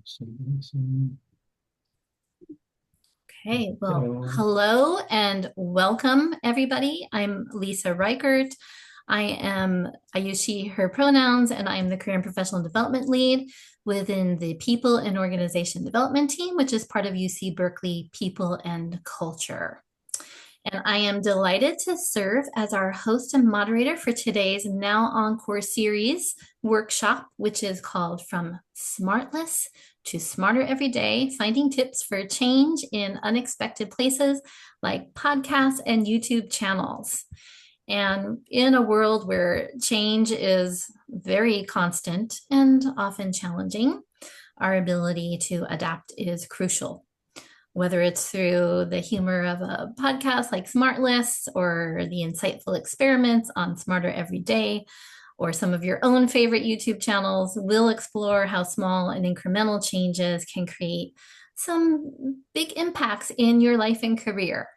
Okay, well, hello and welcome, everybody. I'm Lisa Reichert. I use she, her pronouns, and I'm the Career and Professional Development Lead within the People and Organization Development Team, which is part of UC Berkeley People and Culture. And I am delighted to serve as our host and moderator for today's Now Encore series workshop, which is called From SmartLess to Smarter Every Day, finding tips for change in unexpected places like podcasts and YouTube channels. And in a world where change is very constant and often challenging, our ability to adapt is crucial. Whether it's through the humor of a podcast like SmartLess or the insightful experiments on Smarter Every Day, or some of your own favorite YouTube channels, we'll explore how small and incremental changes can create some big impacts in your life and career.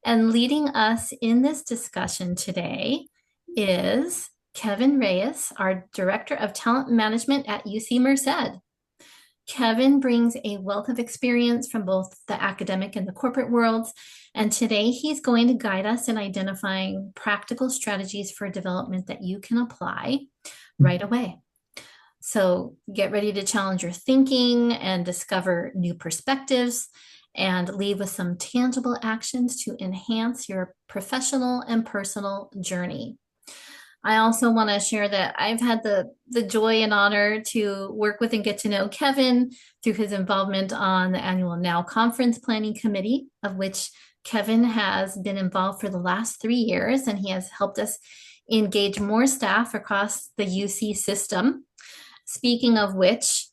And leading us in this discussion today is Kevin Reyes, our Director of Talent Management at UC Merced. Kevin brings a wealth of experience from both the academic and the corporate worlds, and today he's going to guide us in identifying practical strategies for development that you can apply right away. So get ready to challenge your thinking and discover new perspectives and leave with some tangible actions to enhance your professional and personal journey. I also want to share that I've had the joy and honor to work with and get to know Kevin through his involvement on the annual Now Conference Planning Committee, of which Kevin has been involved for the last 3 years, and he has helped us engage more staff across the UC system. Speaking of which,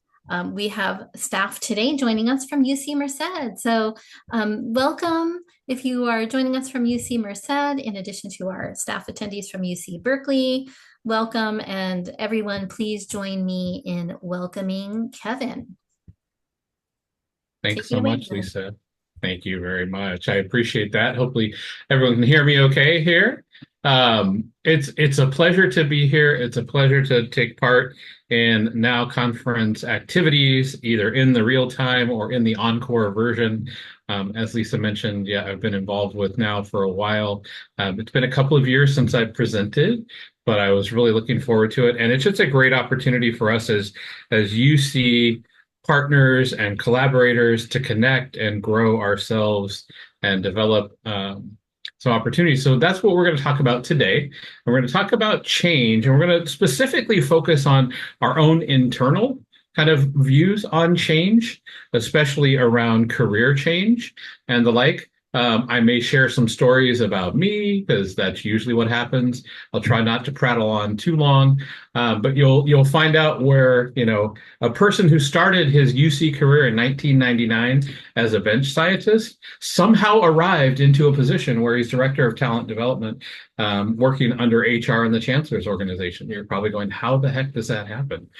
we have staff today joining us from UC Merced. So welcome if you are joining us from UC Merced, in addition to our staff attendees from UC Berkeley. Welcome, and everyone, please join me in welcoming Kevin. Thanks so much, Lisa. Thank you very much. I appreciate that. Hopefully everyone can hear me okay here. It's a pleasure to be here. It's a pleasure to take part in Now Conference activities, either in the real time or in the encore version. As Lisa mentioned, yeah, I've been involved with Now for a while. It's been a couple of years since I presented, but I was really looking forward to it. And it's just a great opportunity for us as UC partners and collaborators to connect and grow ourselves and develop some opportunities. So that's what we're going to talk about today. And we're going to talk about change, and we're going to specifically focus on our own internal kind of views on change, especially around career change and the like. I may share some stories about me, because that's usually what happens. I'll try not to prattle on too long, but you'll find out where, a person who started his UC career in 1999 as a bench scientist somehow arrived into a position where he's director of talent development, working under HR in the chancellor's organization. You're probably going, how the heck does that happen?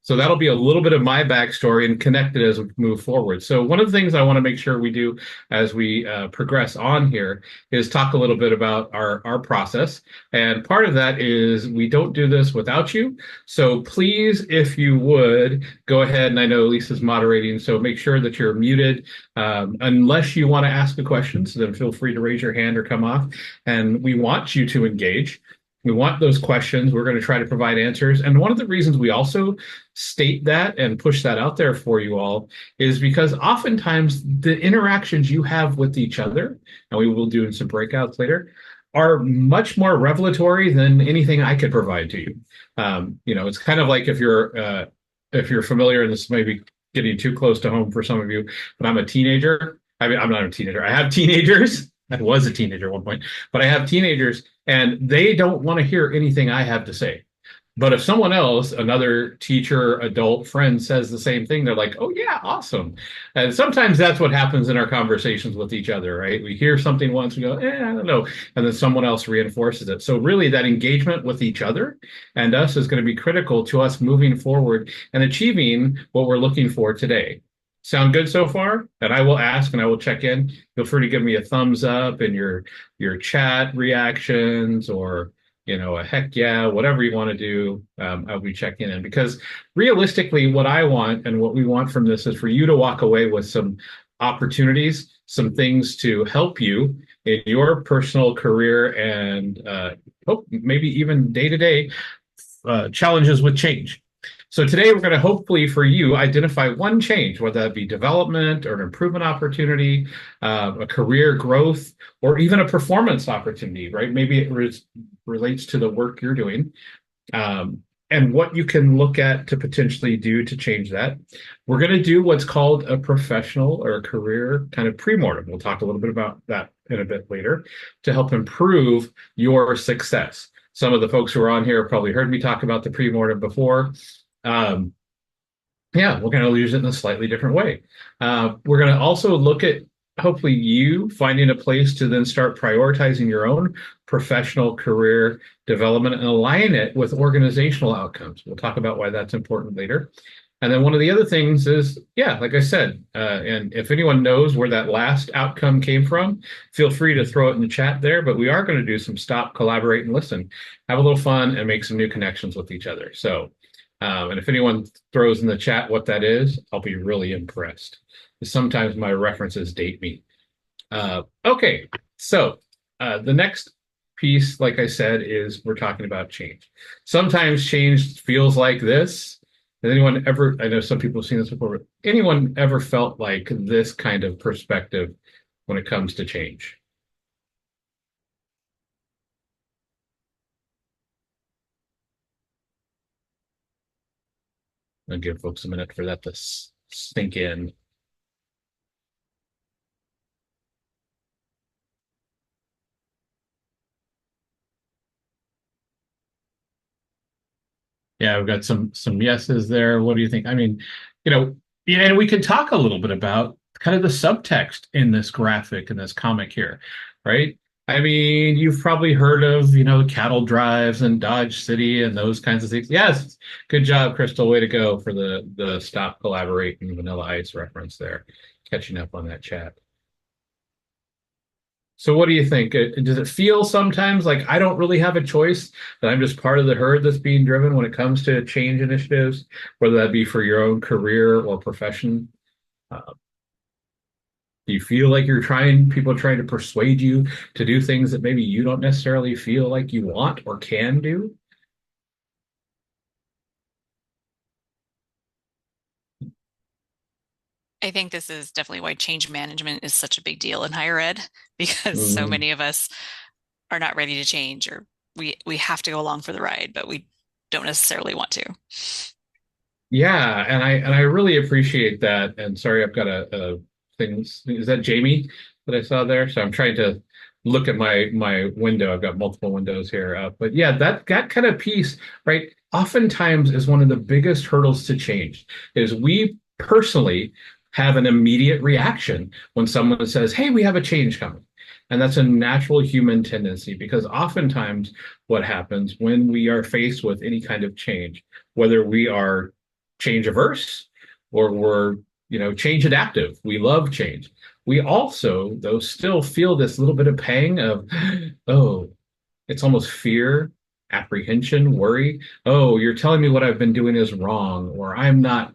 So that'll be a little bit of my backstory and connected as we move forward. So one of the things I want to make sure we do as we progress on here is talk a little bit about our process. And part of that is we don't do this without you. So please, if you would, go ahead, and I know Lisa's moderating, so make sure that you're muted. Unless you want to ask a question, so then feel free to raise your hand or come off. And we want you to engage. We want those questions. We're going to try to provide answers. And one of the reasons we also state that and push that out there for you all is because oftentimes the interactions you have with each other, and we will do some breakouts later, are much more revelatory than anything I could provide to you. It's kind of like if you're familiar, and this may be getting too close to home for some of you, but I'm a teenager. I mean, I'm not a teenager. I have teenagers. I was a teenager at one point, but I have teenagers, and they don't want to hear anything I have to say. But if someone else, another teacher, adult friend, says the same thing, they're like, oh, yeah, awesome. And sometimes that's what happens in our conversations with each other, right? We hear something once, we go, I don't know. And then someone else reinforces it. So really that engagement with each other and us is going to be critical to us moving forward and achieving what we're looking for today. Sound good so far? And I will ask and I will check in. Feel free to give me a thumbs up in your chat reactions or a heck yeah, whatever you want to do, I'll be checking in. Because realistically, what I want and what we want from this is for you to walk away with some opportunities, some things to help you in your personal career and hope maybe even day to day challenges with change. So today we're going to hopefully for you identify one change, whether that be development or an improvement opportunity, a career growth, or even a performance opportunity, right? Maybe it relates to the work you're doing. And what you can look at to potentially do to change that. We're going to do what's called a professional or a career kind of pre-mortem. We'll talk a little bit about that in a bit later to help improve your success. Some of the folks who are on here have probably heard me talk about the pre-mortem before. Um, yeah, we're going to use it in a slightly different way. We're going to also look at hopefully you finding a place to then start prioritizing your own professional career development and align it with organizational outcomes. We'll talk about why that's important later. And then one of the other things is, yeah, like I said, and if anyone knows where that last outcome came from, feel free to throw it in the chat there. But we are going to do some stop, collaborate, and listen, have a little fun, and make some new connections with each other. So, and if anyone throws in the chat what that is, I'll be really impressed. Sometimes my references date me. Okay, so the next piece, like I said, is we're talking about change. Sometimes change feels like this. Has anyone ever, I know some people have seen this before, but anyone ever felt like this kind of perspective when it comes to change? I'll give folks a minute for that to sink in. Yeah, we've got some yeses there. What do you think? I mean, yeah, and we could talk a little bit about kind of the subtext in this graphic in this comic here, right? I mean, you've probably heard of, cattle drives and Dodge City and those kinds of things. Yes, good job, Crystal. Way to go for the stop, collaborate, and Vanilla Ice reference there. Catching up on that chat. So what do you think? Does it feel sometimes like I don't really have a choice, that I'm just part of the herd that's being driven when it comes to change initiatives, whether that be for your own career or profession? Uh, do you feel like people are trying to persuade you to do things that maybe you don't necessarily feel like you want or can do? I think this is definitely why change management is such a big deal in higher ed, because so Mm, many of us are not ready to change, or we have to go along for the ride, but we don't necessarily want to. yeah, and I really appreciate that. And sorry, I've got a thing. Is that Jamie that I saw there? So I'm trying to look at my window. I've got multiple windows here. But yeah, that kind of piece, right? Oftentimes is one of the biggest hurdles to change. Is we personally have an immediate reaction when someone says, "Hey, we have a change coming." And that's a natural human tendency because oftentimes what happens when we are faced with any kind of change, whether we are change averse or we're change adaptive, we love change, we also though still feel this little bit of pang of oh, it's almost fear, apprehension, worry. Oh, you're telling me what I've been doing is wrong, or I'm not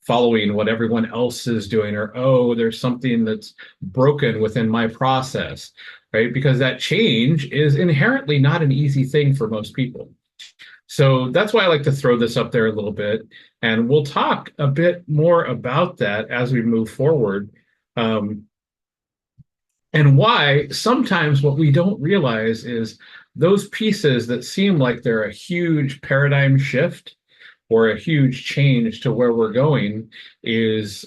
following what everyone else is doing, or oh, there's something that's broken within my process, right? Because that change is inherently not an easy thing for most people. So that's why I like to throw this up there a little bit. And we'll talk a bit more about that as we move forward. Um, and why sometimes what we don't realize is those pieces that seem like they're a huge paradigm shift or a huge change to where we're going is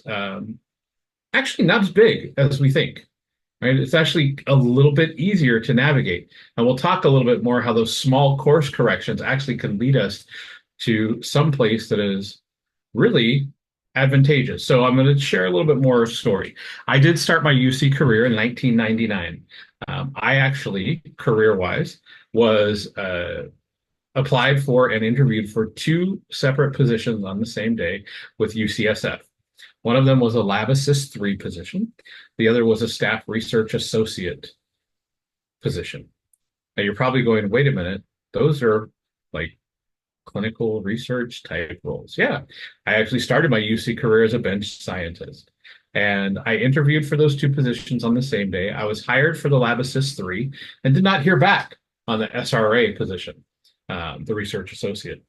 actually not as big as we think. Right? It's actually a little bit easier to navigate. And we'll talk a little bit more how those small course corrections actually can lead us to some place that is really advantageous. So I'm going to share a little bit more story. I did start my UC career in 1999. I actually, career-wise, was applied for and interviewed for two separate positions on the same day with UCSF. One of them was a Lab Assist 3 position. The other was a Staff Research Associate position. Now you're probably going, wait a minute, those are like clinical research type roles. Yeah. I actually started my UC career as a bench scientist. And I interviewed for those two positions on the same day. I was hired for the Lab Assist 3 and did not hear back on the SRA position, the research associate.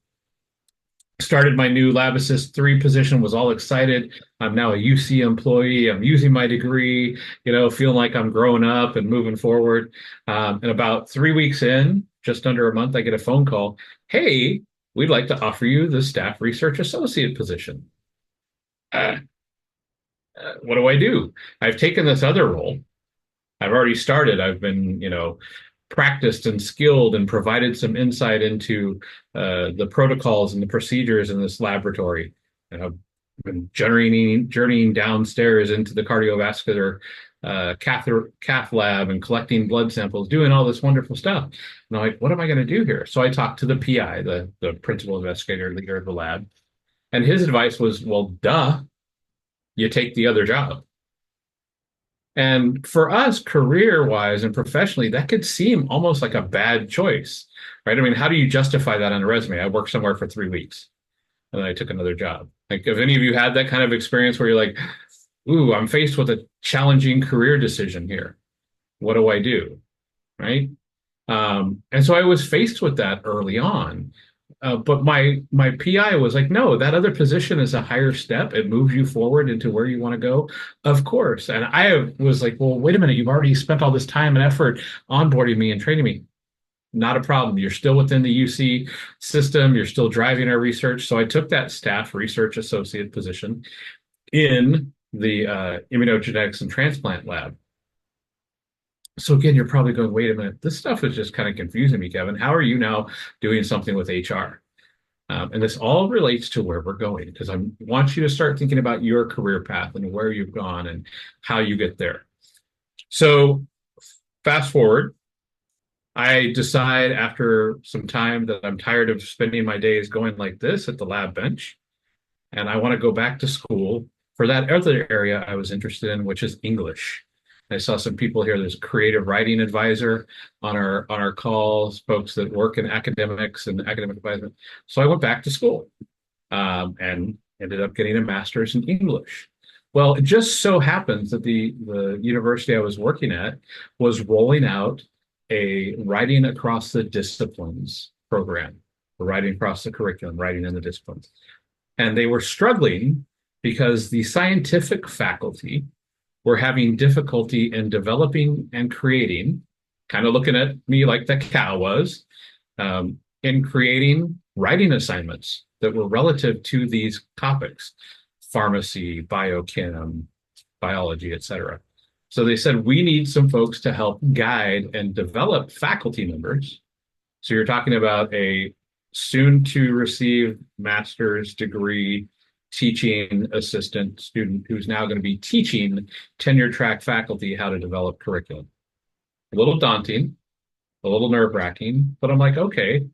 Started my new Lab Assist 3 position, was all excited. I'm now a UC employee. I'm using my degree, feeling like I'm growing up and moving forward. And about 3 weeks in, just under a month, I get a phone call. Hey, we'd like to offer you the staff research associate position. Uh, what do I do? I've taken this other role. I've already started. I've been, practiced and skilled and provided some insight into the protocols and the procedures in this laboratory. And I've been journeying downstairs into the cardiovascular cath lab and collecting blood samples, doing all this wonderful stuff. And I'm like, what am I going to do here? So I talked to the PI, the principal investigator, leader of the lab, and his advice was, well, duh, you take the other job. And for us, career-wise and professionally, that could seem almost like a bad choice, right? I mean, how do you justify that on a resume? I worked somewhere for 3 weeks and then I took another job. Like, have any of you had that kind of experience where you're like, ooh, I'm faced with a challenging career decision here. What do I do? Right? And so I was faced with that early on. But my PI was like, no, that other position is a higher step. It moves you forward into where you want to go. Of course. And I was like, well, wait a minute. You've already spent all this time and effort onboarding me and training me. Not a problem. You're still within the UC system. You're still driving our research. So I took that staff research associate position in the immunogenetics and transplant lab. So again, you're probably going, wait a minute, this stuff is just kind of confusing me, Kevin. How are you now doing something with HR? And this all relates to where we're going, because I want you to start thinking about your career path and where you've gone and how you get there. So fast forward, I decide after some time that I'm tired of spending my days going like this at the lab bench, and I want to go back to school for that other area I was interested in, which is English. I saw some people here. There's a creative writing advisor on our calls, folks that work in academics and academic advisement. So I went back to school and ended up getting a master's in English. Well, it just so happens that the university I was working at was rolling out a writing across the disciplines program, writing across the curriculum, writing in the disciplines. And they were struggling because the scientific faculty were having difficulty in developing and creating, kind of looking at me like the cow was, in creating writing assignments that were relative to these topics, pharmacy, biochem, biology, et cetera. So they said, we need some folks to help guide and develop faculty members. So you're talking about a soon to receive master's degree teaching assistant student who's now going to be teaching tenure track faculty how to develop curriculum. A little daunting, a little nerve-wracking, but I'm like, okay,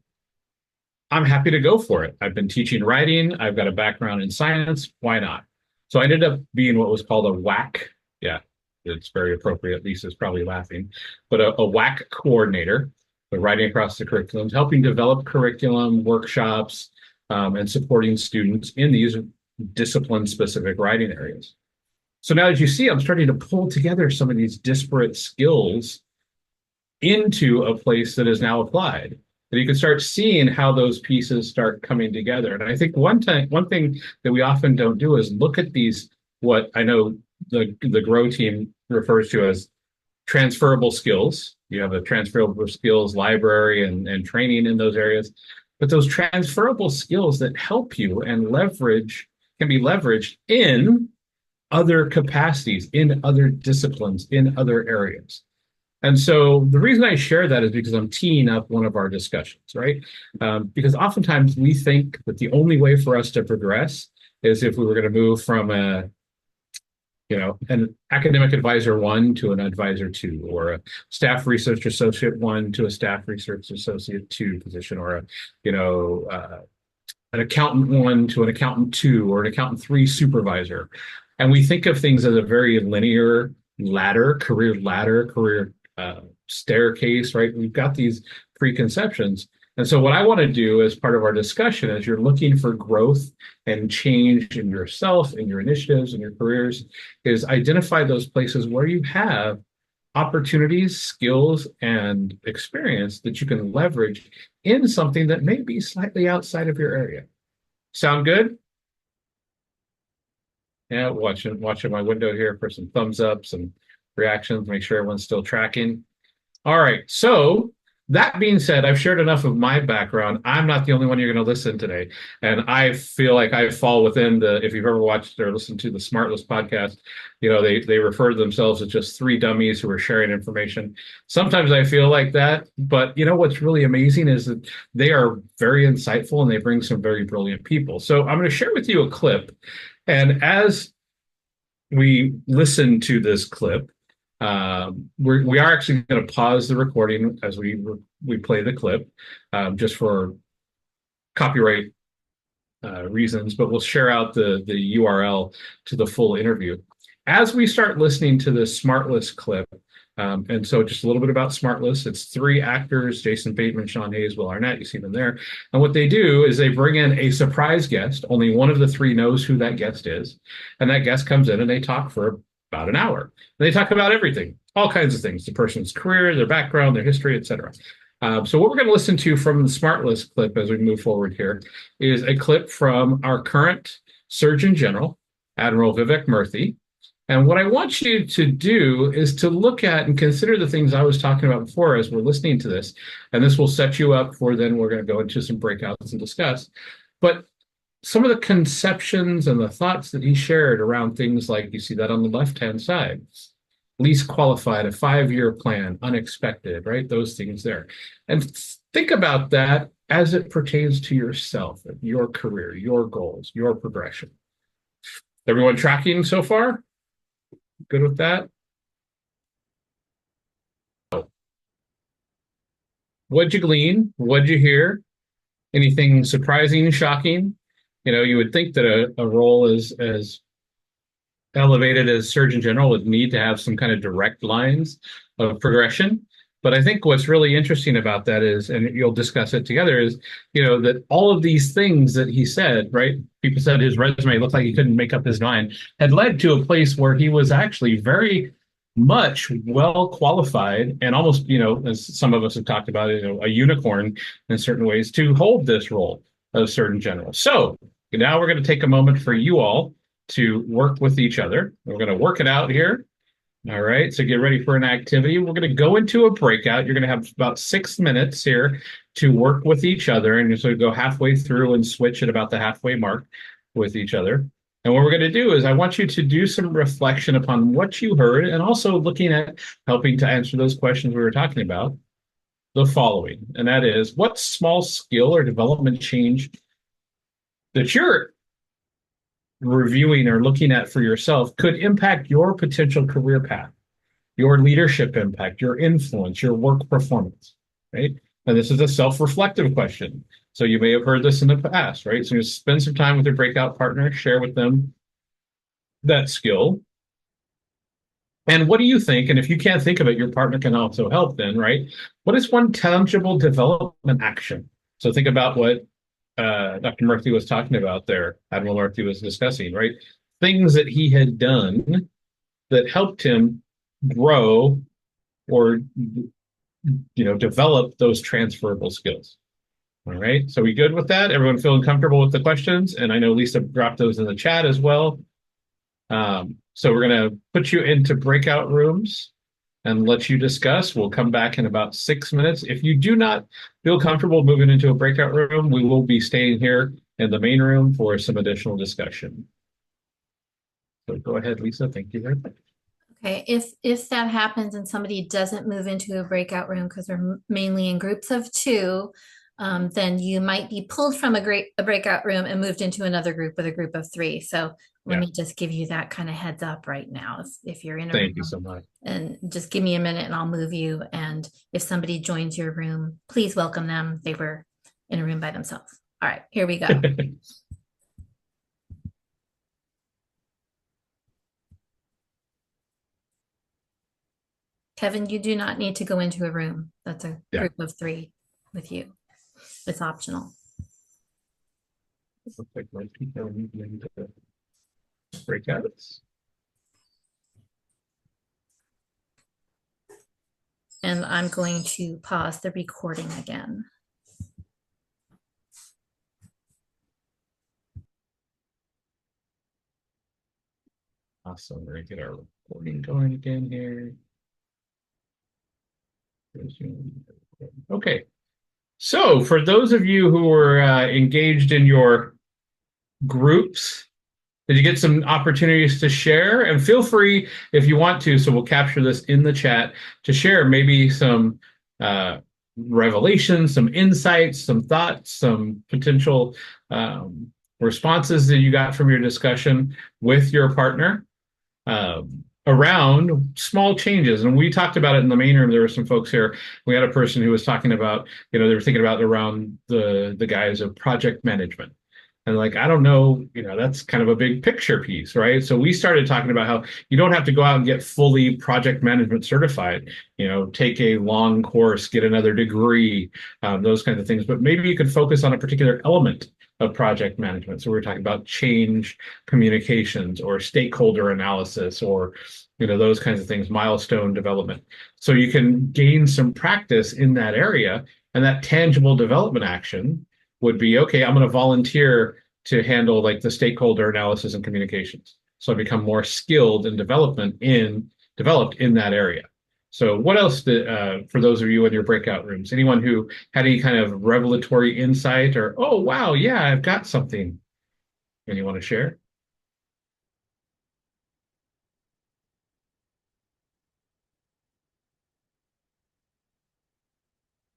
I'm happy to go for it. I've been teaching writing. I've got a background in science. Why not? So I ended up being what was called a WAC. Yeah, it's very appropriate. Lisa's probably laughing, but a WAC coordinator, writing across the curriculums, helping develop curriculum, workshops, and supporting students in these discipline-specific writing areas. So now, as you see, I'm starting to pull together some of these disparate skills into a place that is now applied. And you can start seeing how those pieces start coming together. And I think one thing that we often don't do is look at these, what I know the GROW team refers to as transferable skills. You have a transferable skills library and training in those areas. But those transferable skills that help you and can be leveraged in other capacities, in other disciplines, in other areas. And so the reason I share that is because I'm teeing up one of our discussions, right? Because oftentimes we think that the only way for us to progress is if we were going to move from an academic advisor 1 to an advisor 2, or a staff research associate 1 to a staff research associate 2 position, or an accountant 1 to an accountant 2, or an accountant 3 supervisor. And we think of things as a very linear career staircase, right? We've got these preconceptions. And so what I want to do as part of our discussion, as you're looking for growth and change in yourself, in your initiatives, in your careers, is identify those places where you have opportunities, skills, and experience that you can leverage in something that may be slightly outside of your area. Sound good? Yeah, watching my window here for some thumbs up, some reactions, make sure everyone's still tracking. All right. So that being said, I've shared enough of my background. I'm not the only one you're going to listen today. And I feel like I fall within if you've ever watched or listened to the SmartLess podcast, they refer to themselves as just three dummies who are sharing information. Sometimes I feel like that. But what's really amazing is that they are very insightful and they bring some very brilliant people. So I'm going to share with you a clip. And as we listen to this clip, we are actually going to pause the recording as we play the clip, just for copyright reasons, but we'll share out the URL to the full interview. As we start listening to this SmartLess clip, and so just a little bit about SmartLess. It's three actors, Jason Bateman, Sean Hayes, Will Arnett, you see them there. And what they do is they bring in a surprise guest. Only one of the three knows who that guest is. And that guest comes in and they talk for about an hour. And they talk about everything, all kinds of things, the person's career, their background, their history, etc. So what we're going to listen to from the SmartLess clip as we move forward here is a clip from our current Surgeon General, Admiral Vivek Murthy. And what I want you to do is to look at and consider the things I was talking about before as we're listening to this. And this will set you up for then we're going to go into some breakouts and discuss. But some of the conceptions and the thoughts that he shared around things like, you see that on the left-hand side, least qualified, a 5-year plan, unexpected, right? Those things there. And think about that as it pertains to yourself, your career, your goals, your progression. Everyone tracking so far? Good with that? What'd you glean? What'd you hear? Anything surprising, shocking? You would think that a role as elevated as Surgeon General would need to have some kind of direct lines of progression. But I think what's really interesting about that is, and you'll discuss it together, is, that all of these things that he said, right? People said his resume looked like he couldn't make up his mind, had led to a place where he was actually very much well qualified and almost, as some of us have talked about, a unicorn in certain ways to hold this role of Surgeon General. So now we're going to take a moment for you all to work with each other. We're going to work it out here. All right, so get ready for an activity. We're going to go into a breakout. You're going to have about 6 minutes here to work with each other, and you're going to go halfway through and switch at about the halfway mark with each other. And what we're going to do is I want you to do some reflection upon what you heard and also looking at helping to answer those questions we were talking about, the following. And that is, what small skill or development change that you're reviewing or looking at for yourself could impact your potential career path, your leadership impact, your influence, your work performance, right? And this is a self-reflective question. So you may have heard this in the past, right? So you spend some time with your breakout partner, share with them that skill. And what do you think? And if you can't think of it, your partner can also help then, right? What is one tangible development action? So think about what Dr. Murthy was talking about there, Admiral Murthy was discussing, right? Things that he had done that helped him grow or, develop those transferable skills. All right, so we good with that? Everyone feeling comfortable with the questions? And I know Lisa dropped those in the chat as well. So we're going to put you into breakout rooms and let you discuss. We'll come back in about 6 minutes. If you do not feel comfortable moving into a breakout room, we will be staying here in the main room for some additional discussion. So go ahead, Lisa. Thank you very much. Okay, if that happens and somebody doesn't move into a breakout room because they're mainly in groups of two, then you might be pulled from a breakout room and moved into another group with a group of three. So let me just give you that kind of heads up right now. If you're in a room, thank you so much. And just give me a minute and I'll move you. And if somebody joins your room, please welcome them. They were in a room by themselves. All right, here we go. Kevin, you do not need to go into a room. That's a group of three with you. It's optional. Looks like my people are moving into breakouts. And I'm going to pause the recording again. Awesome. We're going to get our recording going again here. Okay. So for those of you who were engaged in your groups, did you get some opportunities to share? And feel free if you want to, so we'll capture this in the chat, to share maybe some revelations, some insights, some thoughts, some potential responses that you got from your discussion with your partner around small changes. And we talked about it in the main room. There were some folks here. We had a person who was talking about, they were thinking about around the guise of project management. And like, I don't know, that's kind of a big picture piece, right? So we started talking about how you don't have to go out and get fully project management certified, take a long course, get another degree, those kinds of things. But maybe you could focus on a particular element of project management. So we're talking about change communications or stakeholder analysis or, those kinds of things, milestone development. So you can gain some practice in that area, and that tangible development action would be, okay, I'm going to volunteer to handle like the stakeholder analysis and communications. So I become more skilled in developed in that area. So what else for those of you in your breakout rooms, anyone who had any kind of revelatory insight or, oh, wow, yeah, I've got something. Anyone want to share?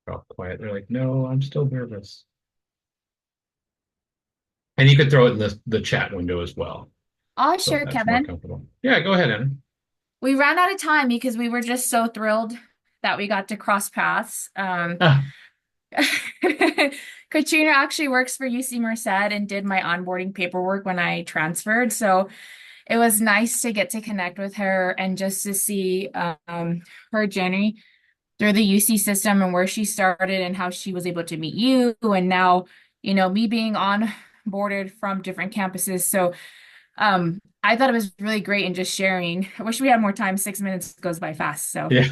They're all quiet. They're like, no, I'm still nervous. And you could throw it in the chat window as well. Oh, So sure, that's more Kevin. comfortable. Yeah, go ahead, Anna. We ran out of time because we were just so thrilled that we got to cross paths. Katrina actually works for UC Merced and did my onboarding paperwork when I transferred. So it was nice to get to connect with her and just to see her journey through the UC system and where she started and how she was able to meet you. And now, me being onboarded from different campuses. So I thought it was really great and just sharing. I wish we had more time. 6 minutes goes by fast. So yeah.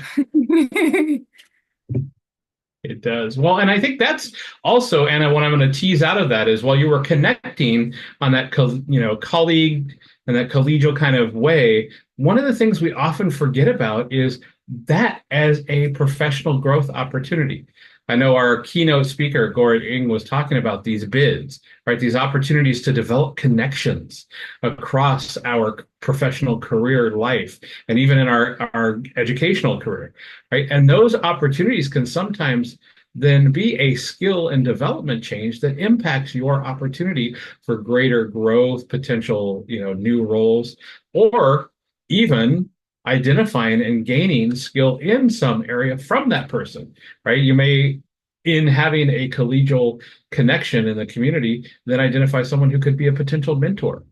It does. Well, and I think that's also, Anna, what I'm going to tease out of that is while you were connecting on that, colleague and that collegial kind of way, one of the things we often forget about is that as a professional growth opportunity. I know our keynote speaker, Gord Ing, was talking about these bids, right? These opportunities to develop connections across our professional career life and even in our educational career, right? And those opportunities can sometimes then be a skill and development change that impacts your opportunity for greater growth, potential, new roles, or even identifying and gaining skill in some area from that person, right? You may, in having a collegial connection in the community, then identify someone who could be a potential mentor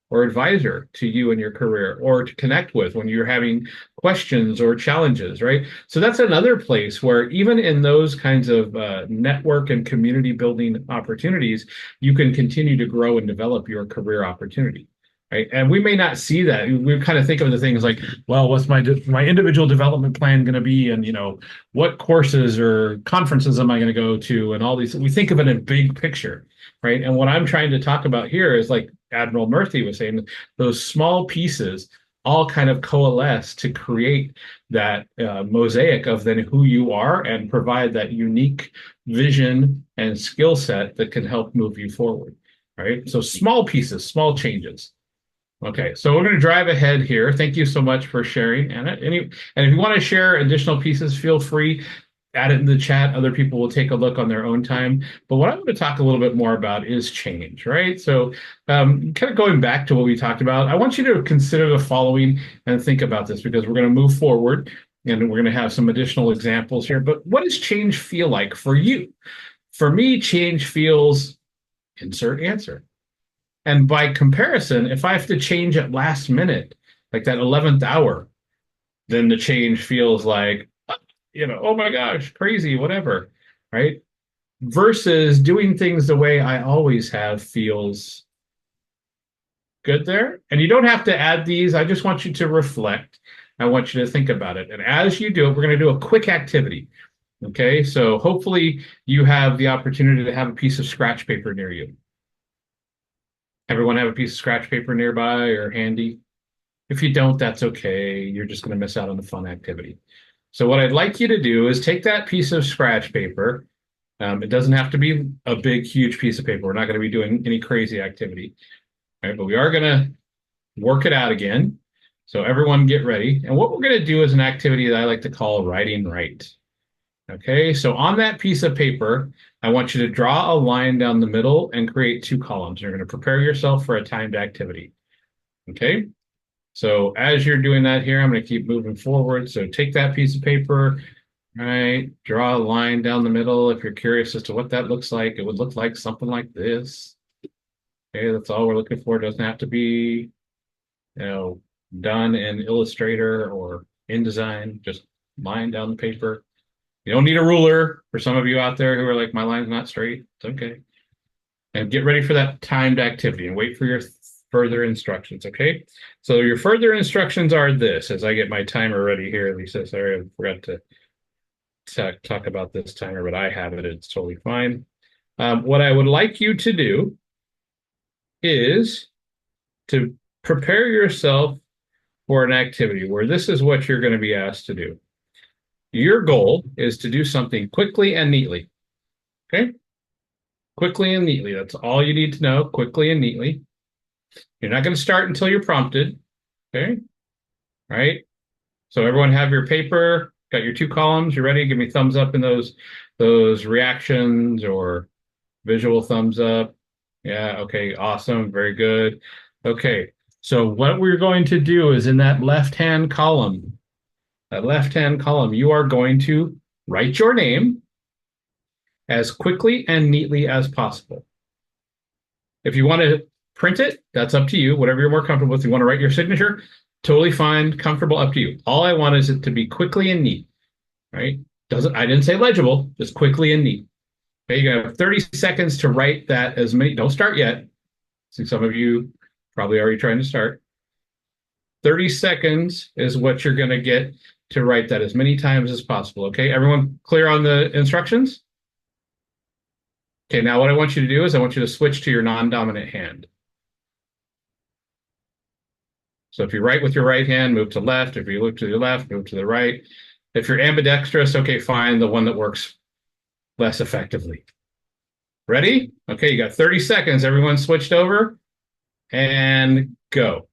or advisor to you in your career or to connect with when you're having questions or challenges, right? So that's another place where even in those kinds of network and community building opportunities, you can continue to grow and develop your career opportunity. Right. And we may not see that. We kind of think of the things like, well, what's my individual development plan going to be? And, what courses or conferences am I going to go to? And all these, we think of it in big picture. Right. And what I'm trying to talk about here is like Admiral Merced was saying, those small pieces all kind of coalesce to create that mosaic of then who you are and provide that unique vision and skill set that can help move you forward. Right. So small pieces, small changes. Okay, so we're going to drive ahead here. Thank you so much for sharing, Anna. And if you want to share additional pieces, feel free, add it in the chat. Other people will take a look on their own time. But what I want to talk a little bit more about is change, right? So kind of going back to what we talked about, I want you to consider the following and think about this because we're going to move forward and we're going to have some additional examples here. But what does change feel like for you? For me, change feels insert answer. And by comparison, if I have to change at last minute, like that 11th hour, then the change feels like, oh my gosh, crazy, whatever, right? versus doing things the way I always have feels good there. And you don't have to add these. I just want you to reflect. I want you to think about it. And as you do it, we're going to do a quick activity. Okay, so hopefully you have the opportunity to have a piece of scratch paper near you. Everyone have a piece of scratch paper nearby or handy? If you don't, that's okay. You're just going to miss out on the fun activity. So what I'd like you to do is take that piece of scratch paper. It doesn't have to be a big, huge piece of paper. We're not going to be doing any crazy activity, right? But we are going to work it out again. So everyone get ready. And what we're going to do is an activity that I like to call writing right. Okay, so on that piece of paper, I want you to draw a line down the middle and create two columns. You're going to prepare yourself for a timed activity. Okay, so as you're doing that here, I'm going to keep moving forward. So take that piece of paper, right, draw a line down the middle. If you're curious as to what that looks like, it would look like something like this. Okay, that's all we're looking for. It doesn't have to be, you know, done in Illustrator or InDesign. Just line down the paper. You don't need a ruler for some of you out there who are like, my line's not straight. It's okay. And get ready for that timed activity and wait for your further instructions, okay? So your further instructions are this, as I get my timer ready here, Lisa. Sorry, I forgot to talk about this timer, but I have it. It's totally fine. What I would like you to do is to prepare yourself for an activity where this is what you're going to be asked to do. Your goal is to do something quickly and neatly. Okay? Quickly and neatly. That's all you need to know. Quickly and neatly. You're not going to start until you're prompted. Okay? Right? So everyone have your paper, got your two columns. You ready? Give me thumbs up in those reactions or visual thumbs up. Yeah, okay, awesome. Very good. Okay. So what we're going to do is in that left-hand column, you are going to write your name as quickly and neatly as possible. If you want to print it, that's up to you, whatever you're more comfortable with. If you want to write your signature, totally fine, comfortable, up to you. All I want is it to be quickly and neat, right? I didn't say legible, just quickly and neat. Okay, you have 30 seconds to write that as many, don't start yet. See, some of you probably already trying to start. 30 seconds is what you're going to get to write that as many times as possible. Okay, everyone clear on the instructions? Okay, now what I want you to do is I want you to switch to your non-dominant hand. So if you write with your right hand, move to left. If you look to the left, move to the right. If you're ambidextrous, okay, fine, the one that works less effectively. Ready? Okay, you got 30 seconds. Everyone switched over and go.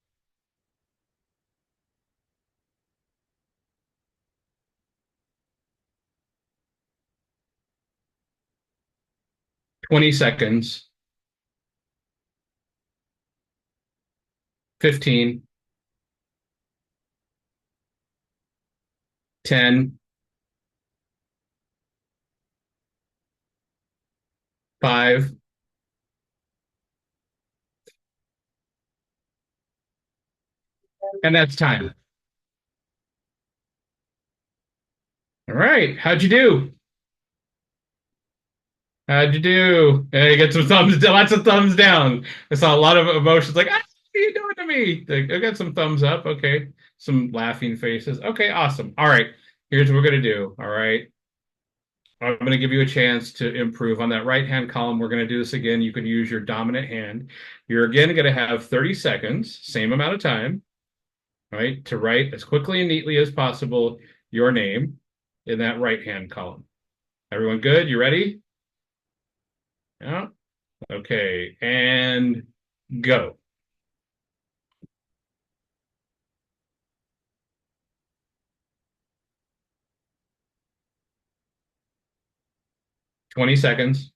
Twenty seconds. 15. 10. 5. And that's time. All right. How'd you do? How'd you do? Hey, get some thumbs, lots of thumbs down. I saw a lot of emotions like, what are you doing to me? Like, I got some thumbs up. Okay. Some laughing faces. Okay, awesome. All right. Here's what we're going to do. All right. I'm going to give you a chance to improve on that right-hand column. We're going to do this again. You can use your dominant hand. You're again going to have 30 seconds, same amount of time, right, to write as quickly and neatly as possible your name in that right-hand column. Everyone good? You ready? Yeah. Okay. And go. 20 seconds.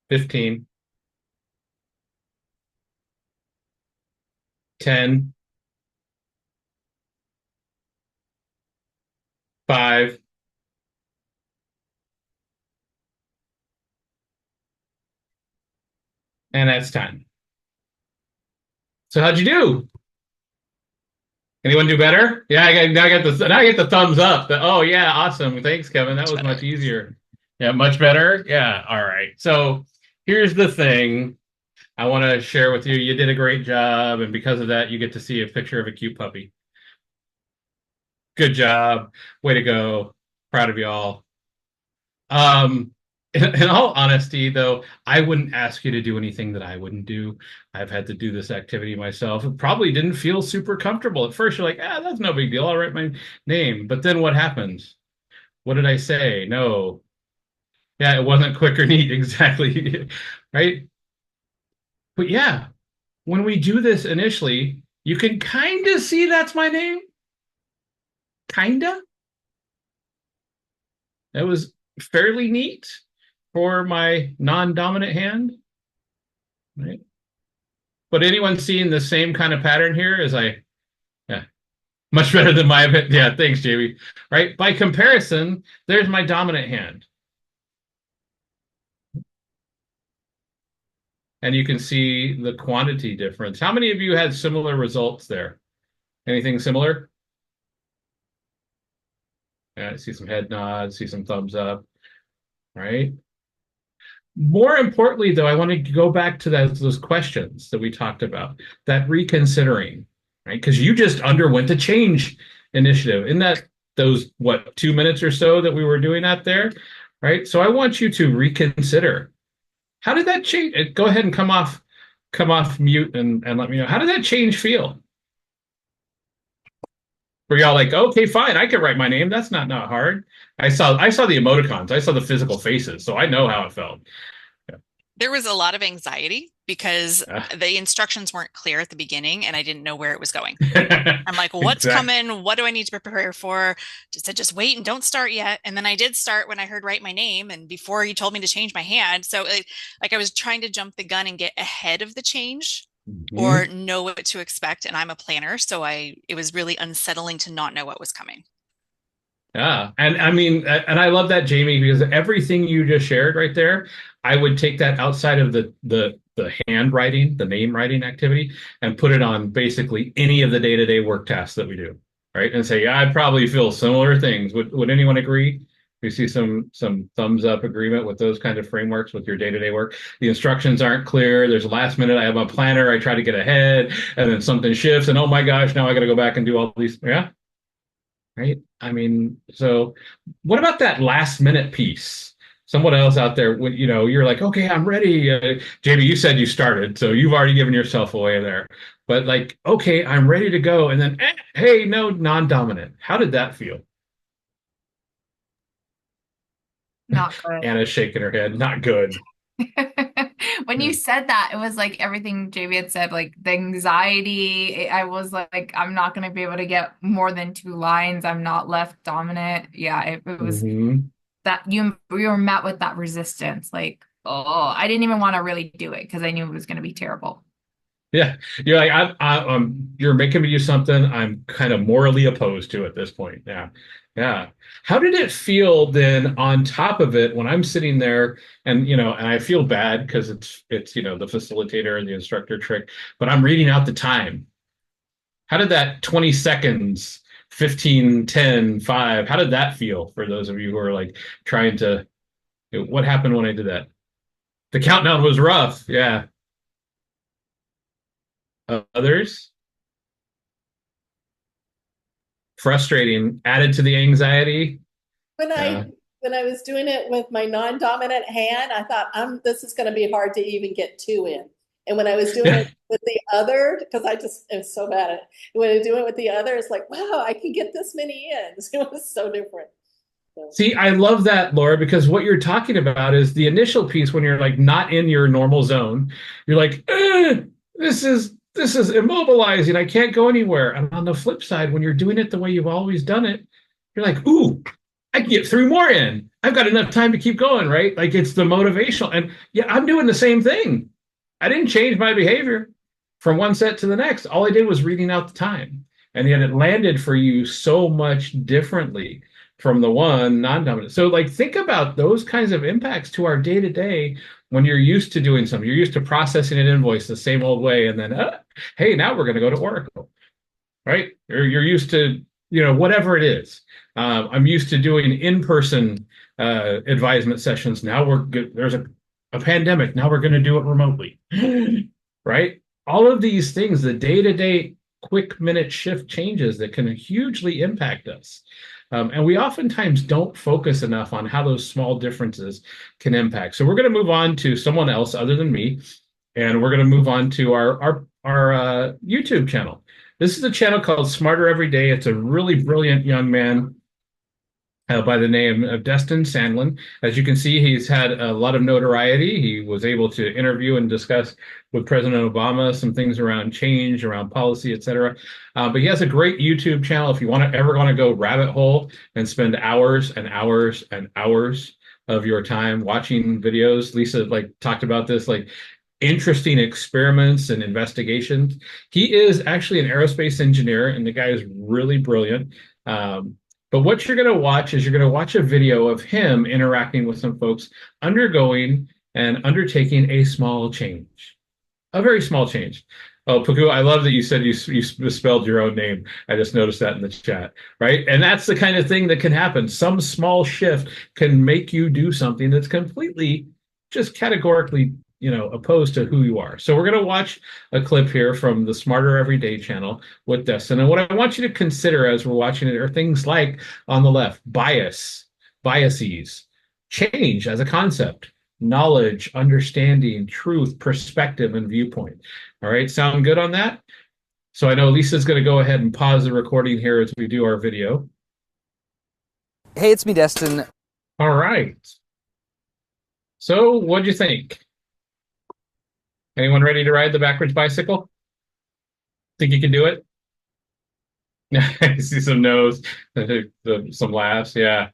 15. 10. 5. And that's time. So how'd you do? Anyone do better? Yeah, now I get the thumbs up. Oh yeah, awesome. Thanks, Kevin. That was much easier. Yeah, much better. Yeah. All right. So here's the thing I want to share with you. You did a great job, and because of that, you get to see a picture of a cute puppy. Good job. Way to go. Proud of y'all. Um, in all honesty, though, I wouldn't ask you to do anything that I wouldn't do. I've had to do this activity myself. It probably didn't feel super comfortable. At first, you're like, that's no big deal. I'll write my name. But then what happens? What did I say? No. Yeah, it wasn't quick or neat, exactly. Right? But yeah, when we do this initially, you can kind of see that's my name. Kinda. That was fairly neat for my non-dominant hand, right? But anyone seeing the same kind of pattern here as yeah, much better than my, yeah, thanks, Jamie. Right? By comparison, there's my dominant hand. And you can see the quantity difference. How many of you had similar results there? Anything similar? Yeah, I see some head nods, see some thumbs up, right? More importantly, though, I want to go back to those questions that we talked about, that reconsidering, right? Because you just underwent a change initiative. In that those, what, 2 minutes or so that we were doing that there, right? So I want you to reconsider. How did that change? Go ahead and come off mute and let me know. How did that change feel? Were y'all like, okay, fine, I can write my name. That's not hard. I saw the emoticons. I saw the physical faces, so I know how it felt. There was a lot of anxiety because the instructions weren't clear at the beginning and I didn't know where it was going. I'm like, what's coming? What do I need to prepare for? Just wait and don't start yet. And then I did start when I heard write my name and before he told me to change my hand. So like I was trying to jump the gun and get ahead of the change or know what to expect. And I'm a planner. So it was really unsettling to not know what was coming. Yeah. And I mean, and I love that, Jamie, because everything you just shared right there, I would take that outside of the handwriting, the name writing activity, and put it on basically any of the day-to-day work tasks that we do, right? And say, yeah, I probably feel similar things. Would anyone agree? We see some thumbs up agreement with those kind of frameworks with your day-to-day work. The instructions aren't clear. There's a last minute. I have a planner. I try to get ahead, and then something shifts, and oh my gosh, now I got to go back and do all these. Yeah. Right. I mean, so what about that last minute piece? Someone else out there, when you're like, okay, I'm ready. Jamie, you said you started, so you've already given yourself away there. But like, okay, I'm ready to go. And then, hey, no, non-dominant. How did that feel? Not good. Anna's shaking her head. Not good. When you said that, it was like everything Jamie had said, like the anxiety. I was like, I'm not going to be able to get more than 2 lines. I'm not left dominant. Yeah, it was that you were met with that resistance. Like, oh, I didn't even want to really do it because I knew it was going to be terrible. Yeah, you're like, you're making me do something I'm kind of morally opposed to at this point. Yeah. Yeah. How did it feel then on top of it when I'm sitting there and, and I feel bad because it's, the facilitator and the instructor trick, but I'm reading out the time. How did that 20 seconds, 15, 10, 5, how did that feel for those of you who are like trying to, what happened when I did that? The countdown was rough. Yeah. Others? Frustrating, added to the anxiety. When I was doing it with my non-dominant hand, I thought, this is going to be hard to even get 2 in. And when I was doing it with the other, because I just am so bad at it, when I do it with the other, it's like, wow, I can get this many ins. It was so different. So. See, I love that, Laura, because what you're talking about is the initial piece when you're like not in your normal zone. You're like, this is immobilizing. I can't go anywhere. And on the flip side, when you're doing it the way you've always done it, you're like, ooh, I can get 3 more in. I've got enough time to keep going, right? Like it's the motivational. And yeah, I'm doing the same thing. I didn't change my behavior from one set to the next. All I did was reading out the time. And yet it landed for you so much differently from the one non-dominant. So like think about those kinds of impacts to our day-to-day when you're used to doing something. You're used to processing an invoice the same old way. And then, hey, now we're going to go to Oracle. right? Or you're used to, whatever it is. I'm used to doing in-person advisement sessions. Now there's a pandemic. Now we're going to do it remotely, right? All of these things, the day-to-day quick minute shift changes that can hugely impact us. And we oftentimes don't focus enough on how those small differences can impact. So we're going to move on to someone else other than me, and we're going to move on to our YouTube channel. This is a channel called SmarterEveryDay. It's a really brilliant young man by the name of Destin Sandlin. As you can see, he's had a lot of notoriety. He was able to interview and discuss with President Obama some things around change, around policy, et cetera. But he has a great YouTube channel. If you ever want to go rabbit hole and spend hours and hours and hours of your time watching videos, Lisa talked about this, interesting experiments and investigations. He is actually an aerospace engineer, and the guy is really brilliant. But what you're going to watch is you're going to watch a video of him interacting with some folks undergoing and undertaking a small change, a very small change. Oh, Puku, I love that you said you misspelled your own name. I just noticed that in the chat, right? And that's the kind of thing that can happen. Some small shift can make you do something that's completely just categorically opposed to who you are. So we're going to watch a clip here from the SmarterEveryDay channel with Destin. And what I want you to consider as we're watching it are things like, on the left, biases, change as a concept, knowledge, understanding, truth, perspective, and viewpoint. All right, sound good on that? So I know Lisa's going to go ahead and pause the recording here as we do our video. Hey, it's me, Destin. All right. So what'd you think? Anyone ready to ride the backwards bicycle? Think you can do it? I see some no's, some laughs. Yeah.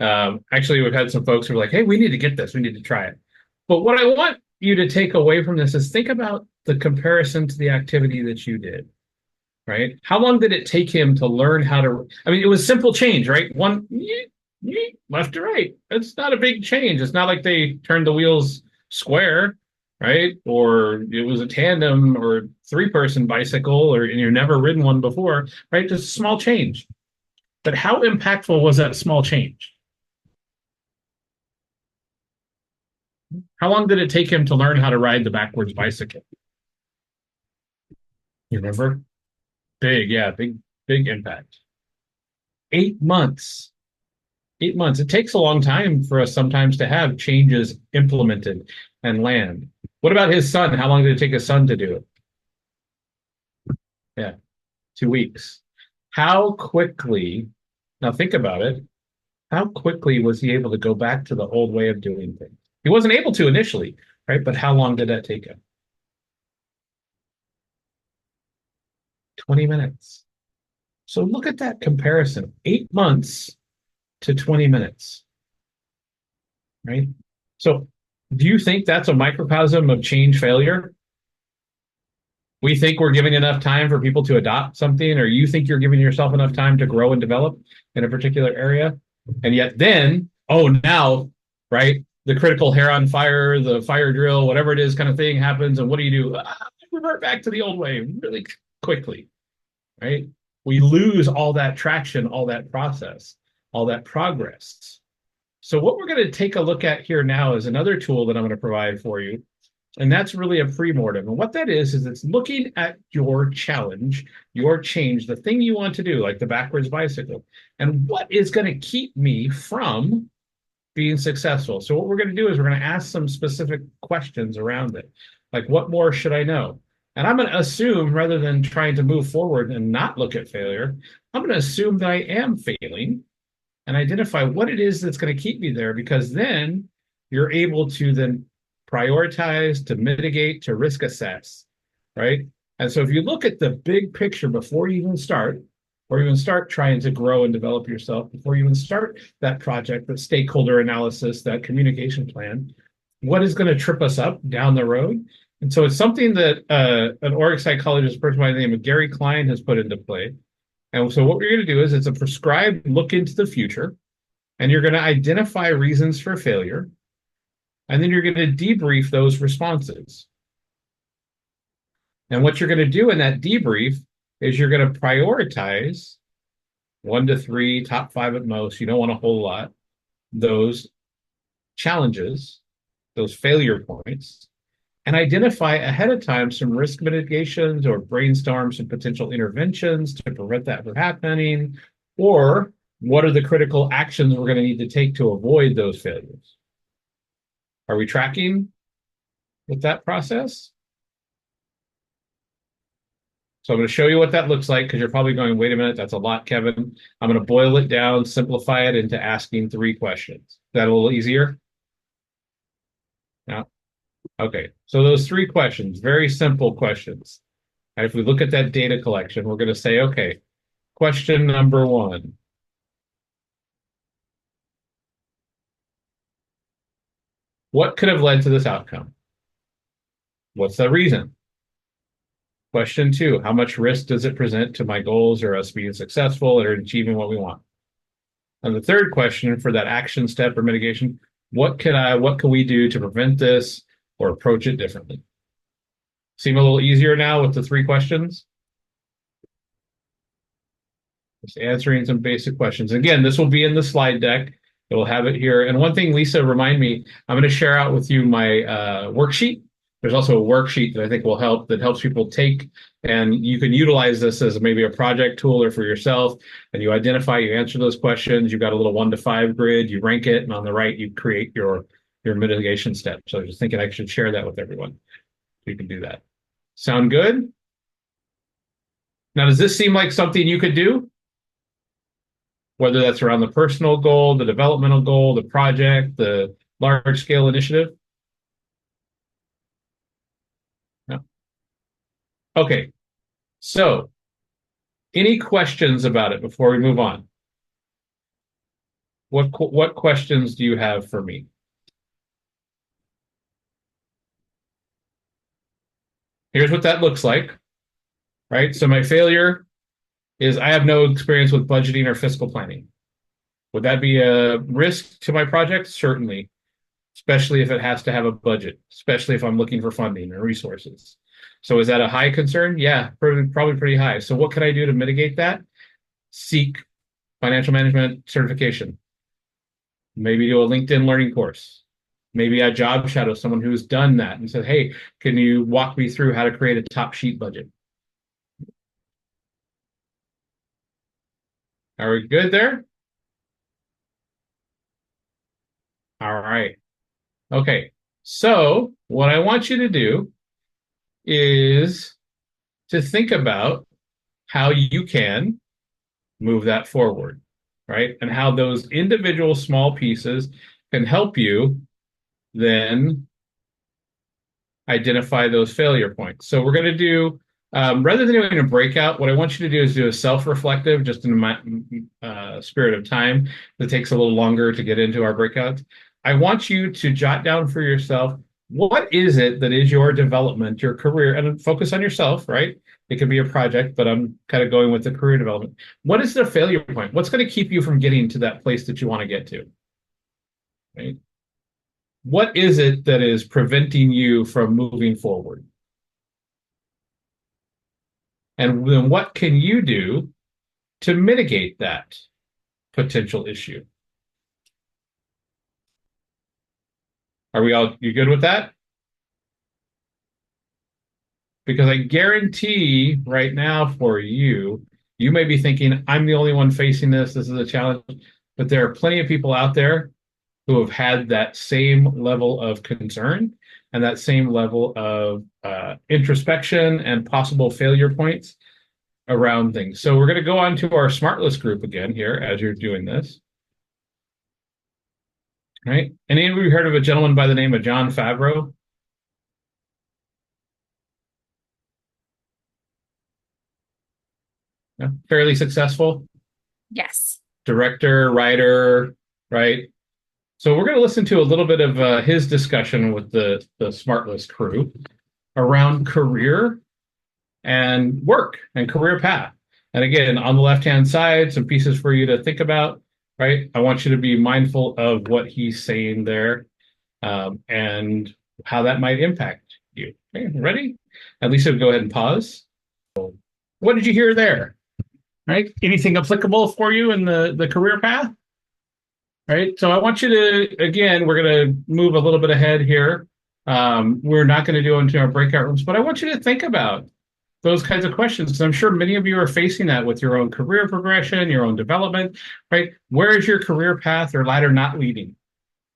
Actually, we've had some folks who are like, hey, we need to get this. We need to try it. But what I want you to take away from this is think about the comparison to the activity that you did, right? How long did it take him to learn how to, it was simple change, right? One, left to right. It's not a big change. It's not like they turned the wheels square, right? Or it was a tandem or three-person bicycle, and you've never ridden one before, right? Just a small change. But how impactful was that small change? How long did it take him to learn how to ride the backwards bicycle? You remember? Big impact. 8 months. 8 months. It takes a long time for us sometimes to have changes implemented and land. What about his son? How long did it take his son to do it? Yeah, 2 weeks. How quickly, now think about it, how quickly was he able to go back to the old way of doing things? He wasn't able to initially, right? But how long did that take him? 20 minutes. So look at that comparison, 8 months to 20 minutes, right? So do you think that's a microcosm of change failure? We think we're giving enough time for people to adopt something, or you think you're giving yourself enough time to grow and develop in a particular area. And yet then, now, right, the critical hair on fire, the fire drill, whatever it is kind of thing happens. And what do? Revert back to the old way really quickly, right? We lose all that traction, all that process, all that progress. So what we're going to take a look at here now is another tool that I'm going to provide for you. And that's really a pre-mortem. And what that is it's looking at your challenge, your change, the thing you want to do, like the backwards bicycle, and what is going to keep me from being successful. So what we're going to do is we're going to ask some specific questions around it. Like, what more should I know? And I'm going to assume, rather than trying to move forward and not look at failure, I'm going to assume that I am failing and identify what it is that's going to keep me there, because then you're able to then prioritize, to mitigate, to risk assess, right? And so if you look at the big picture before you even start, or even start trying to grow and develop yourself, before you even start that project, that stakeholder analysis, that communication plan, what is going to trip us up down the road? And so it's something that an org psychologist, a person by the name of Gary Klein, has put into play. And so what we're going to do is it's a prescribed look into the future, and you're going to identify reasons for failure, and then you're going to debrief those responses. And what you're going to do in that debrief is you're going to prioritize 1 to 3, top 5 at most. You don't want a whole lot. Those challenges, those failure points, and identify ahead of time some risk mitigations or brainstorm some potential interventions to prevent that from happening, or what are the critical actions we're going to need to take to avoid those failures? Are we tracking with that process? So I'm going to show you what that looks like, because you're probably going, wait a minute, that's a lot, Kevin. I'm going to boil it down, simplify it into asking 3 questions. Is that a little easier? Yeah. Okay. So those 3 questions, very simple questions. And if we look at that data collection, we're going to say, okay, question number 1. What could have led to this outcome? What's the reason? Question 2, how much risk does it present to my goals or us being successful or achieving what we want? And the third question for that action step or mitigation, what can we do to prevent this or approach it differently? Seem a little easier now with the 3 questions? Just answering some basic questions. Again, this will be in the slide deck. It will have it here. And one thing, Lisa, remind me, I'm going to share out with you my worksheet. There's also a worksheet that I think will help, that helps people take, and you can utilize this as maybe a project tool or for yourself. And you identify, you answer those questions. You've got a little 1 to 5 grid. You rank it, and on the right, you create your mitigation step. So I was just thinking I should share that with everyone. You can do that. Sound good? Now, does this seem like something you could do? Whether that's around the personal goal, the developmental goal, the project, the large scale initiative? No. Okay. So, any questions about it before we move on? What questions do you have for me? Here's what that looks like, right? So my failure is I have no experience with budgeting or fiscal planning. Would that be a risk to my project? Certainly, especially if it has to have a budget, especially if I'm looking for funding or resources. So is that a high concern? Yeah, probably pretty high. So what can I do to mitigate that? Seek financial management certification. Maybe do a LinkedIn learning course. Maybe I job shadow someone who's done that and said, hey, can you walk me through how to create a top sheet budget? Are we good there? All right. Okay. So what I want you to do is to think about how you can move that forward, right? And how those individual small pieces can help you then identify those failure points. So we're going to do, rather than doing a breakout, what I want you to do is do a self-reflective, just in the spirit of time. That takes a little longer to get into our breakouts. I want you to jot down for yourself, what is it that is your development, your career, and focus on yourself, right? It could be a project, but I'm kind of going with the career development. What is the failure point? What's going to keep you from getting to that place that you want to get to? Right? What is it that is preventing you from moving forward? And then what can you do to mitigate that potential issue? You good with that? Because I guarantee right now for you, you may be thinking, I'm the only one facing this. This is a challenge. But there are plenty of people out there who have had that same level of concern and that same level of introspection and possible failure points around things. So we're going to go on to our SmartLess group again here as you're doing this. Right? Any of you heard of a gentleman by the name of John Favreau? Yeah, fairly successful. Yes. Director, writer, right? So we're going to listen to a little bit of his discussion with the SmartLess crew around career and work and career path. And again, on the left-hand side, some pieces for you to think about, right? I want you to be mindful of what he's saying there and how that might impact you. Okay, ready? And Lisa, go ahead and pause. What did you hear there? Right? Anything applicable for you in the career path? Right. So I want you to, again, we're going to move a little bit ahead here. We're not going to do into our breakout rooms, but I want you to think about those kinds of questions, because I'm sure many of you are facing that with your own career progression, your own development, right? Where is your career path or ladder not leading?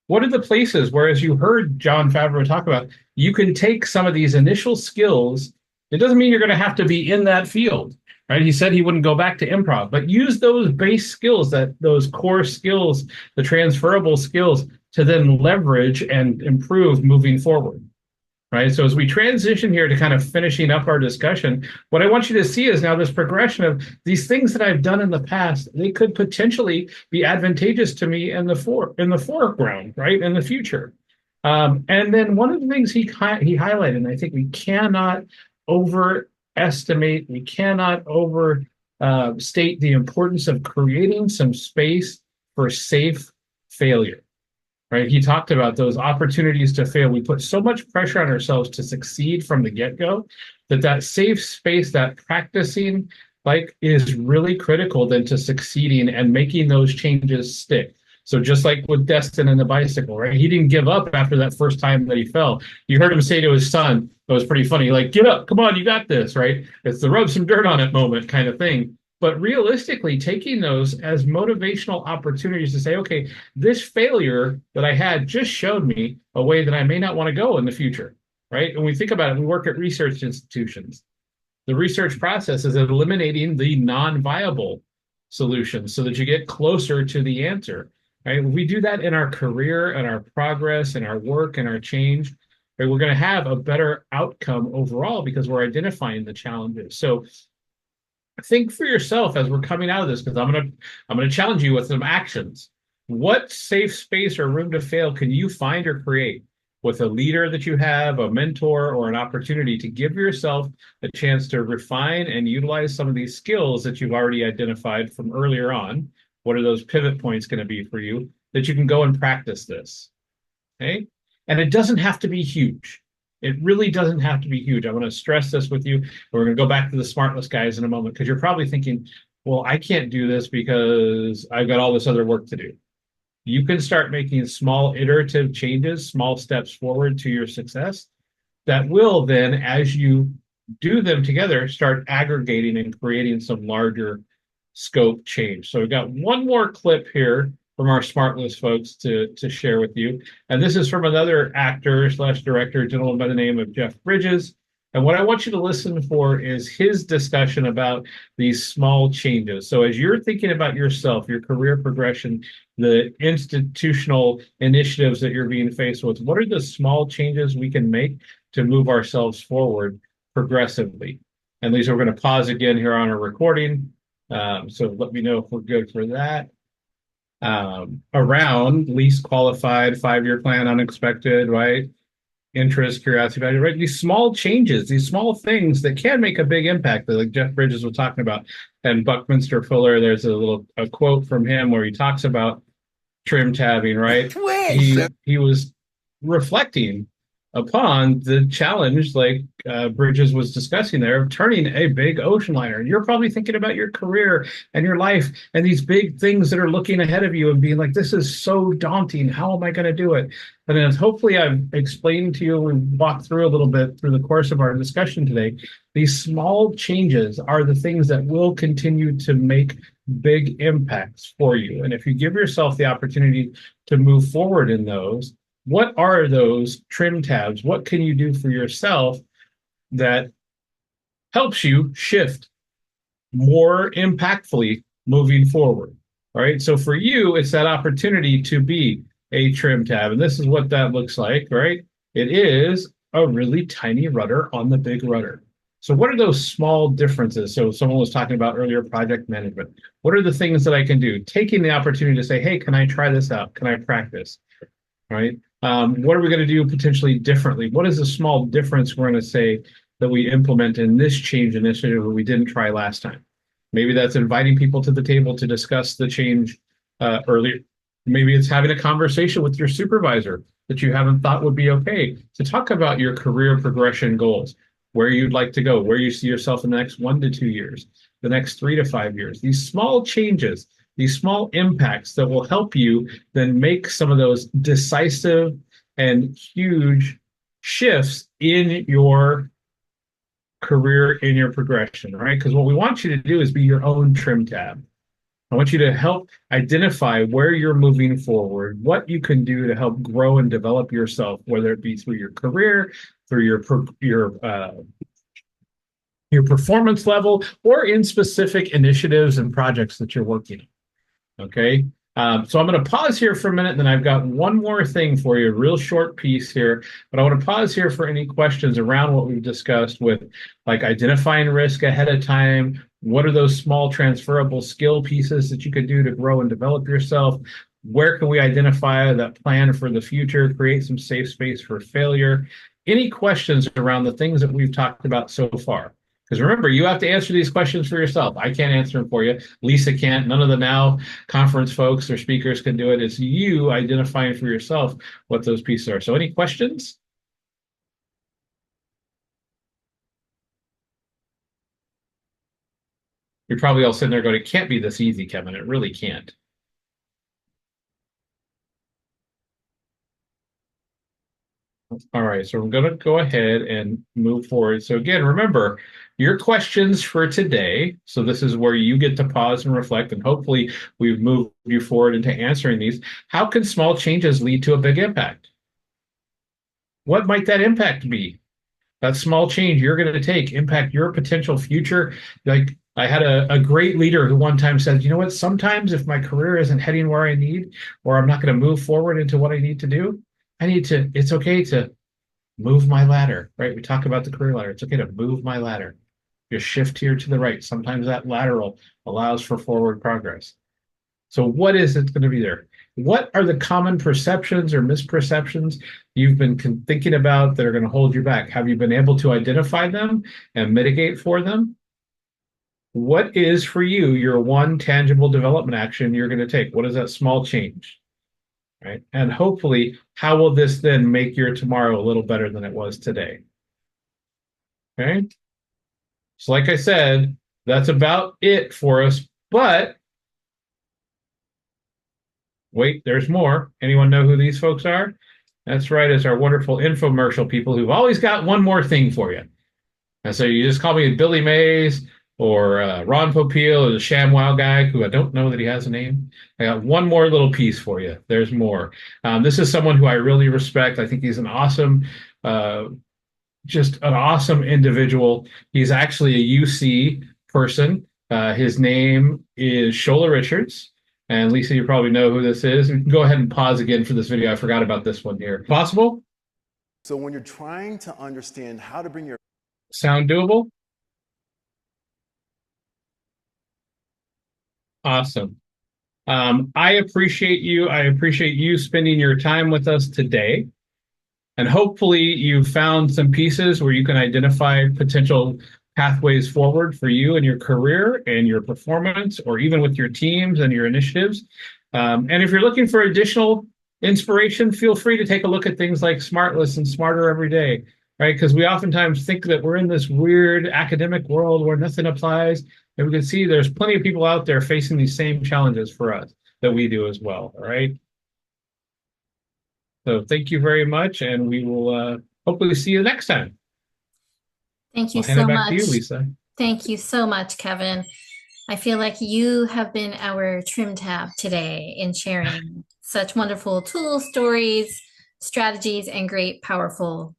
What are the places where, as you heard Jon Favreau talk about, you can take some of these initial skills. It doesn't mean you're going to have to be in that field, right? He said he wouldn't go back to improv, but use those base skills, those core skills, the transferable skills, to then leverage and improve moving forward. Right. So as we transition here to kind of finishing up our discussion, what I want you to see is now this progression of these things that I've done in the past. They could potentially be advantageous to me in the foreground, right, in the future. And then one of the things he highlighted, and I think we cannot overestimate, we cannot overstate the importance of creating some space for safe failure. Right? He talked about those opportunities to fail. We put so much pressure on ourselves to succeed from the get-go that safe space, that practicing, like, is really critical then to succeeding and making those changes stick. So just like with Destin and the bicycle, right? He didn't give up after that first time that he fell. You heard him say to his son, it was pretty funny, like, get up, come on, you got this, right? It's the rub some dirt on it moment kind of thing. But realistically, taking those as motivational opportunities to say, okay, this failure that I had just showed me a way that I may not want to go in the future, right? And we think about it, we work at research institutions. The research process is eliminating the non-viable solutions so that you get closer to the answer, right? We do that in our career and our progress and our work and our change, right? We're going to have a better outcome overall because we're identifying the challenges. So think for yourself as we're coming out of this, because I'm gonna challenge you with some actions. What safe space or room to fail can you find or create with a leader that you have, a mentor, or an opportunity to give yourself a chance to refine and utilize some of these skills that you've already identified from earlier on? What are those pivot points going to be for you that you can go and practice this? Okay. And it doesn't have to be huge. It really doesn't have to be huge. I want to stress this with you. We're going to go back to the SmartLess guys in a moment, because you're probably thinking, well, I can't do this because I've got all this other work to do. You can start making small iterative changes, small steps forward to your success that will then, as you do them together, start aggregating and creating some larger scope change. So we've got one more clip here from our SmartLess folks to share with you. And this is from another actor / director, a gentleman by the name of Jeff Bridges. And what I want you to listen for is his discussion about these small changes. So as you're thinking about yourself, your career progression, the institutional initiatives that you're being faced with, what are the small changes we can make to move ourselves forward progressively? And Lisa, we're going to pause again here on our recording. So let me know if we're good for that. Around least qualified, 5-year plan, unexpected, right? Interest, curiosity, value, right? These small changes, these small things that can make a big impact, that like Jeff Bridges was talking about. And Buckminster Fuller, there's a quote from him where he talks about trim tabbing, right? He was reflecting upon the challenge, like Bridges was discussing there, of turning a big ocean liner. And you're probably thinking about your career and your life and these big things that are looking ahead of you and being like, this is so daunting. How am I going to do it? And as hopefully I've explained to you and walked through a little bit through the course of our discussion today, these small changes are the things that will continue to make big impacts for you. And if you give yourself the opportunity to move forward in those, what are those trim tabs? What can you do for yourself that helps you shift more impactfully moving forward? All right. So for you, it's that opportunity to be a trim tab. And this is what that looks like, right? It is a really tiny rudder on the big rudder. So what are those small differences? So someone was talking about earlier project management. What are the things that I can do? Taking the opportunity to say, hey, can I try this out? Can I practice? Right? What are we going to do potentially differently? What is the small difference we're going to say that we implement in this change initiative that we didn't try last time? Maybe that's inviting people to the table to discuss the change earlier. Maybe it's having a conversation with your supervisor that you haven't thought would be okay to talk about your career progression goals. where you'd like to go, where you see yourself in the next 1 to 2 years, the next 3 to 5 years. These small changes, these small impacts that will help you then make some of those decisive and huge shifts in your career, in your progression, right? Because what we want you to do is be your own trim tab. I want you to help identify where you're moving forward, what you can do to help grow and develop yourself, whether it be through your career, through your performance level, or in specific initiatives and projects that you're working on. Okay. So I'm going to pause here for a minute, and then I've got one more thing for you, a real short piece here. But I want to pause here for any questions around what we've discussed with like identifying risk ahead of time. What are those small transferable skill pieces that you could do to grow and develop yourself? Where can we identify that plan for the future, create some safe space for failure? Any questions around the things that we've talked about so far? Because remember, you have to answer these questions for yourself. I can't answer them for you. Lisa can't. None of the Now conference folks or speakers can do it. It's you identifying for yourself what those pieces are. So any questions? You're probably all sitting there going, it can't be this easy, Kevin. It really can't. All right, so we're going to go ahead and move forward. So again, remember, your questions for today, so this is where you get to pause and reflect, and hopefully we've moved you forward into answering these. How can small changes lead to a big impact? What might that impact be? That small change you're going to take impact your potential future. Like I had a great leader who one time said, you know what, sometimes if my career isn't heading where I need, or I'm not going to move forward into what I need to do, it's okay to move my ladder, right? We talk about the career ladder. It's okay to move my ladder. Just shift here to the right. Sometimes that lateral allows for forward progress. So what is it going to be there? What are the common perceptions or misperceptions you've been thinking about that are going to hold you back? Have you been able to identify them and mitigate for them? What is for you your one tangible development action you're going to take? What is that small change? Right? And hopefully, how will this then make your tomorrow a little better than it was today? Okay. So like I said, that's about it for us. But wait, there's more. Anyone know who these folks are? That's right, it's our wonderful infomercial people who've always got one more thing for you. And so you just call me Billy Mays or Ron Popeil or the ShamWow guy, who I don't know that he has a name. I got one more little piece for you. There's more. This is someone who I really respect. I think he's an awesome, just an awesome individual. He's actually a UC person. His name is Shola Richards. And Lisa, you probably know who this is. We can go ahead and pause again for this video. I forgot about this one here. Possible? So when you're trying to understand how to bring your sound doable? Awesome. I appreciate you. I appreciate you spending your time with us today. And hopefully you found some pieces where you can identify potential pathways forward for you and your career and your performance, or even with your teams and your initiatives. And if you're looking for additional inspiration, feel free to take a look at things like SmartLess and SmarterEveryDay, right? Because we oftentimes think that we're in this weird academic world where nothing applies. And we can see there's plenty of people out there facing these same challenges for us that we do as well, all right? So thank you very much, and we will hopefully see you next time. Thank you I'll hand so it back much. to you, Lisa. Thank you so much, Kevin. I feel like you have been our trim tab today in sharing such wonderful tools, stories, strategies, and great, powerful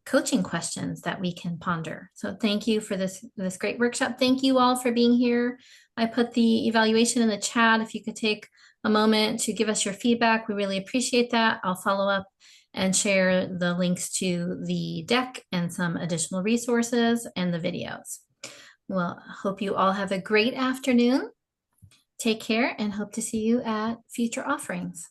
coaching questions that we can ponder. So thank you for this great workshop. Thank you all for being here. I put the evaluation in the chat. If you could take a moment to give us your feedback, we really appreciate that. I'll follow up and share the links to the deck and some additional resources and the videos. Well, hope you all have a great afternoon. Take care and hope to see you at future offerings.